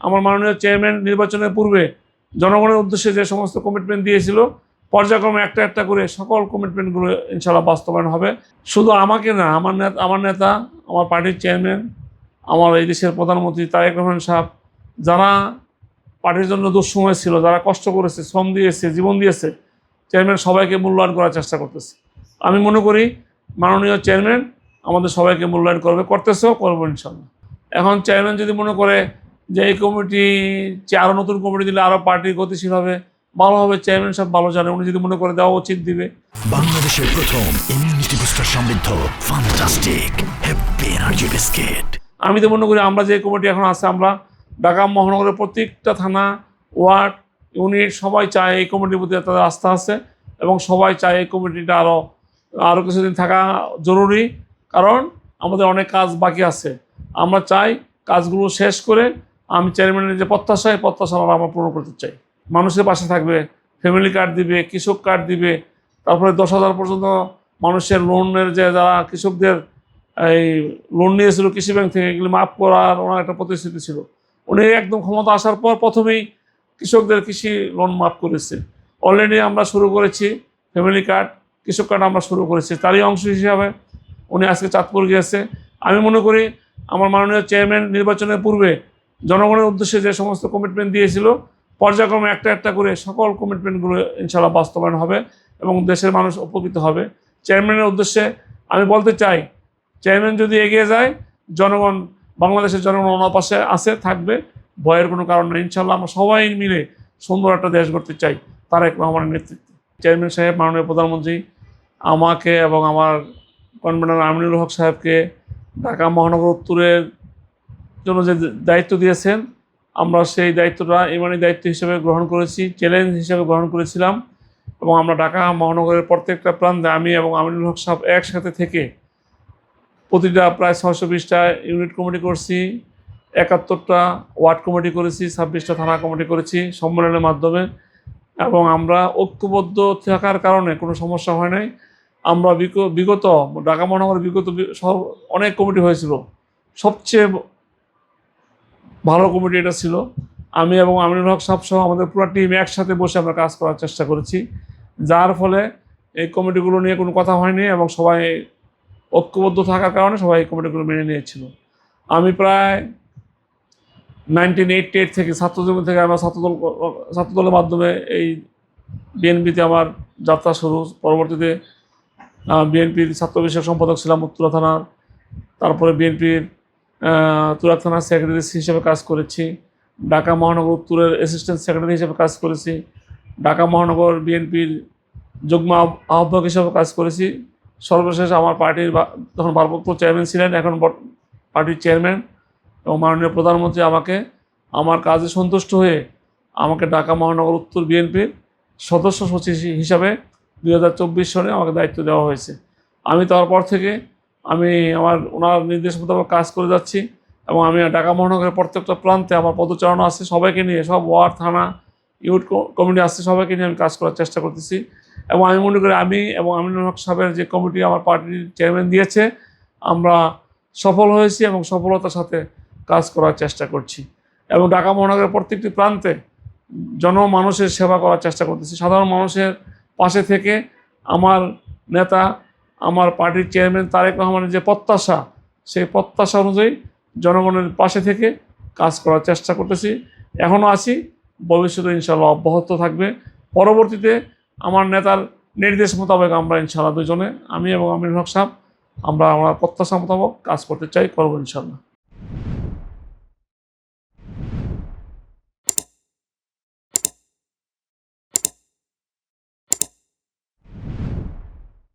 আমার মাননীয় চেয়ারম্যান নির্বাচনের পূর্বে জনগণের উদ্দেশ্যে যে সমস্ত কমিটমেন্ট দিয়েছিল পর্যায়ক্রমে একটা একটা করে সকল কমিটমেন্টগুলো ইনশাআল্লাহ বাস্তবায়ন হবে। শুধু আমাকে না, আমার নেতা, আমার পার্টির চেয়ারম্যান, আমার এই দেশের প্রধানমন্ত্রী তারেক রহমান সাহেব, যারা পার্টির জন্য দুঃসময় ছিল, যারা কষ্ট করেছে, শ্রম দিয়েছে, জীবন দিয়েছে, চেয়ারম্যান সবাইকে মূল্যায়ন করার চেষ্টা করতেছে। আমি মনে করি মাননীয় চেয়ারম্যান আমাদের সবাইকে মূল্যায়ন করতেছেও করবো ইনশাল্লাহ। এখন চেয়ারম্যান যদি মনে করে যে এই কমিটি আরও নতুন কমিটি দিলে আরও পার্টি গতিশীল হবে, ভালো হবে, চেয়ারম্যান সাহেব ভালো জানে, উনি যদি মনে করে দেওয়া উচিত দিবে। বাংলাদেশের প্রথম ইমিউনিটি বুস্টার সমৃদ্ধ ফ্যান্টাস্টিক হ্যাপি এনার্জি বিস্কিট। আমি তো মনে করি আমরা যে কমিটি এখন আছে, আমরা ঢাকা মহানগরের প্রত্যেকটা থানা, ওয়ার্ড, ইউনিট সবাই চায় এই কমিটির প্রতি তাদের আস্থা আছে এবং সবাই চায় এই কমিটিটা আরও কিছুদিন থাকা জরুরি, কারণ আমাদের অনেক কাজ বাকি আছে। আমরা চাই কাজগুলো শেষ করে আমি চেয়ারম্যানের যে প্রত্যাশা, এই প্রত্যাশা আমরা পূরণ করতে চাই। মানুষের পাশে থাকবে, ফ্যামিলি কার্ড দিবে, কৃষক কার্ড দিবে, তারপরে 10,000 পর্যন্ত মানুষের লোনের যে যারা কৃষকদের এই লোন নিয়েছিল কৃষি ব্যাংক থেকে, এগুলি মাফ করার ওনার একটা প্রতিশ্রুতি ছিল। উনি একদম ক্ষমতা আসার পর প্রথমেই কৃষকদের কৃষি লোন মাফ করেছে। অলরেডি আমরা শুরু করেছি ফ্যামিলি কার্ড, কৃষক কার্ড আমরা শুরু করেছি। তারই অংশ হিসাবে উনি আজকে চাঁদপুর গিয়েছে। আমি মনে করি আমার মাননীয় চেয়ারম্যান নির্বাচনের পূর্বে জনগণের উদ্দেশ্যে যে সমস্ত কমিটমেন্ট দিয়েছিল পর্যায়ক্রমে একটা একটা করে সকল কমিটমেন্টগুলো ইনশাআল্লাহ বাস্তবায়ন হবে এবং দেশের মানুষ উপকৃত হবে। চেয়ারম্যানের উদ্দেশ্যে আমি বলতে চাই, চেয়ারম্যান যদি এগিয়ে যায়, জনগণ, বাংলাদেশের জনগণ ওনার পাশে আছে, থাকবে, ভয়ের কোনো কারণ নেই। ইনশাআল্লাহ আমরা সবাই মিলে সুন্দর একটা দেশ গড়তে চাই তারেক রহমানের নেতৃত্বে। চেয়ারম্যান সাহেব, মাননীয় প্রধানমন্ত্রী আমাকে এবং আমার কনভেনর আমিনুল হক সাহেবকে ঢাকা মহানগর উত্তরের জন্য যে দায়িত্ব দিয়েছেন, আমরা সেই দায়িত্বটা ইমানি দায়িত্ব হিসেবে গ্রহণ করেছি, চ্যালেঞ্জ হিসেবে গ্রহণ করেছিলাম এবং আমরা ঢাকা মহানগরের প্রত্যেকটা প্রান্তে আমি এবং আমিনুল হক সাহেব একসাথে থেকে প্রতিটা প্রায় 620টা ইউনিট কমিটি করছি, 71টা ওয়ার্ড কমিটি করেছি, 26টা থানা কমিটি করেছি সম্মেলনের মাধ্যমে এবং আমরা ঐক্যবদ্ধ থাকার কারণে কোনো সমস্যা হয় নাই। আমরা বিগত ঢাকা মহানগরের বিগত অনেক কমিটি হয়েছিল, সবচেয়ে ভালো কমিটি এটা ছিল। আমি এবং আমিনুল হক সাহেব সহ আমাদের পুরো টিম একসাথে বসে আমরা কাজ করার চেষ্টা করেছি, যার ফলে এই কমিটিগুলো নিয়ে কোনো কথা হয়নি এবং সবাই ঐক্যবদ্ধ থাকার কারণে সবাই এই কমিটিগুলো মেনে নিয়েছিল। আমি প্রায় 1988 থেকে ছাত্রজীবন থেকে আমার ছাত্রদলের মাধ্যমে এই বিএনপিতে আমার যাত্রা শুরু। পরবর্তীতে বিএনপির ছাত্র বিষয়ক সম্পাদক ছিলাম উত্তরা থানার, তারপরে বিএনপির তুরাগ থানার সেক্রেটারি হিসেবে কাজ করেছি, ঢাকা মহানগর উত্তরের অ্যাসিস্ট্যান্ট সেক্রেটারি হিসেবে কাজ করেছি, ঢাকা মহানগর বিএনপির যুগ্ম আহ্বায়ক হিসেবে কাজ করেছি। সর্বশেষ আমার পার্টির তখন ভারপ্রাপ্ত চেয়ারম্যান ছিলেন, এখন পার্টির চেয়ারম্যান এবং মাননীয় প্রধানমন্ত্রী আমাকে আমার কাজে সন্তুষ্ট হয়ে আমাকে ঢাকা মহানগর উত্তর বিএনপির সদস্য সচিব হিসাবে 2024 সনে আমাকে দায়িত্ব দেওয়া হয়েছে। আমি তারপর থেকে ওনার নির্দেশ মোতাবেক কাজ করে যাচ্ছি এবং আমি ঢাকা মহানগরের প্রত্যেকটা প্রান্তে আমার পদচারণা আছে, সবাইকে নিয়ে, সব ওয়ার্ড, থানা, ইউনিট কমিটি আছে, সবাইকে নিয়ে আমি কাজ করার চেষ্টা করতেছি এবং আমি মনে করি আমি এবং আমিনুল হক সাহেবের যে কমিটি আমার পার্টির চেয়ারম্যান দিয়েছে, আমরা সফল হয়েছি এবং সফলতার সাথে কাজ করার চেষ্টা করছি এবং ঢাকা মহানগরের প্রত্যেকটি প্রান্তে জনমানুষের সেবা করার চেষ্টা করতেছি। সাধারণ মানুষের পাশে থেকে আমার নেতা, আমার পার্টির চেয়ারম্যান তারেক রহমানের যে প্রত্যাশা, সেই প্রত্যাশা অনুযায়ী জনগণের পাশে থেকে কাজ করার চেষ্টা করতেছি, এখনও আছি, ভবিষ্যতে ইনশাআল্লাহ অব্যাহত থাকবে। পরবর্তীতে আমার নেতার নির্দেশ মোতাবেক আমরা ইনশাআল্লাহ দুজনে, আমি এবং আমিনুল হক সাহেব, আমরা প্রত্যাশা মোতাবেক কাজ করতে চাই, করবো ইনশাআল্লাহ।